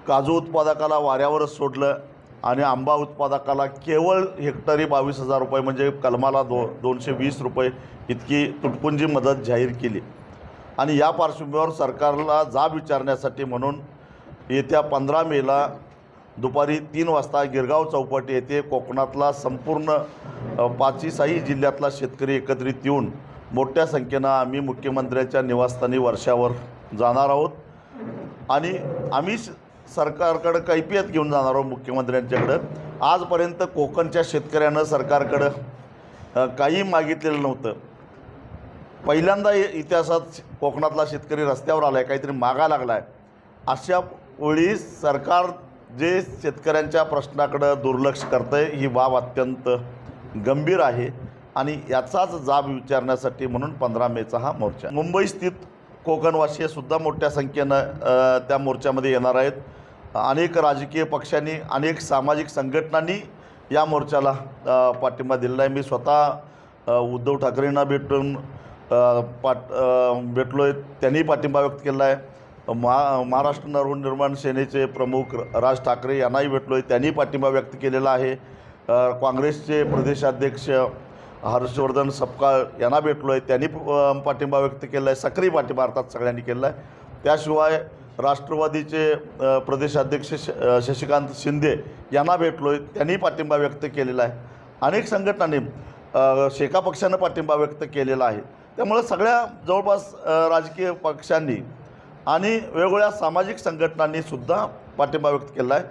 काजू उत्पादकाला वाऱ्यावरच सोडलं आणि आंबा उत्पादकाला केवळ हेक्टरी 22,000 रुपये म्हणजे कलमाला 220 रुपये इतकी तुटपुंजी मदत जाहीर केली। आणि या पार्श्वभूमीवर सरकारला जाब विचारण्यासाठी म्हणून येत्या 15 मेला दुपारी 3 वाजता गिरगाव चौपाटी येथे कोकणातला संपूर्ण 5ही जिल्ह्यातला शेतकरी एकत्रित येऊन मोठ्या संख्येनं आम्ही मुख्यमंत्र्यांच्या निवासस्थानी वर्षावर जाणार आहोत आणि आम्ही सरकारकडे कैफियत घेऊन जाणार आहोत मुख्यमंत्र्यांच्याकडं। आजपर्यंत कोकणच्या शेतकऱ्यानं सरकारकडं काही मागितलेलं नव्हतं। पहिल्यांदा इतिहासात कोकणातला शेतकरी रस्त्यावर आला आहे, काहीतरी मागा लागला आहे। अशा वेळी सरकार जे शेतकऱ्यांच्या प्रश्नाकडं दुर्लक्ष करतं आहे, ही बाब अत्यंत गंभीर आहे आणि याचाच जाब विचारण्यासाठी म्हणून 15 मेचा हा मोर्चा। मुंबई स्थित कोकणवासी सुद्धा मोठ्या संख्येनं त्या मोर्चामध्ये येणार आहेत। अनेक राजकीय पक्षांनी, अनेक सामाजिक संघटनांनी या मोर्चाला पाठिंबा दिलेला आहे। मी स्वतः उद्धव ठाकरेंना भेटून भेटलो आहे, त्यांनी पाठिंबा व्यक्त केला आहे। महाराष्ट्र नवनिर्माण सेनेचे प्रमुख राज ठाकरे यांनाही भेटलो आहे, त्यांनी पाठिंबा व्यक्त केलेला आहे। काँग्रेसचे प्रदेशाध्यक्ष हर्षवर्धन सपकाळ यांना भेटलो आहे, त्यांनी पाठिंबा व्यक्त केला आहे। सक्रिय पाठिंबा अर्थात सगळ्यांनी केला आहे। त्याशिवाय राष्ट्रवादीचे प्रदेशाध्यक्ष शशिकांत शिंदे यांना भेटलो आहे, त्यांनी पाठिंबा व्यक्त केलेला आहे। अनेक संघटनांनी शेका पक्षानं पाठिंबा व्यक्त केलेला आहे। त्यामुळे सगळ्या जवळपास राजकीय पक्षांनी आणि वेगवेगळ्या सामाजिक संघटनांनी सुद्धा पाठिंबा व्यक्त केला आहे।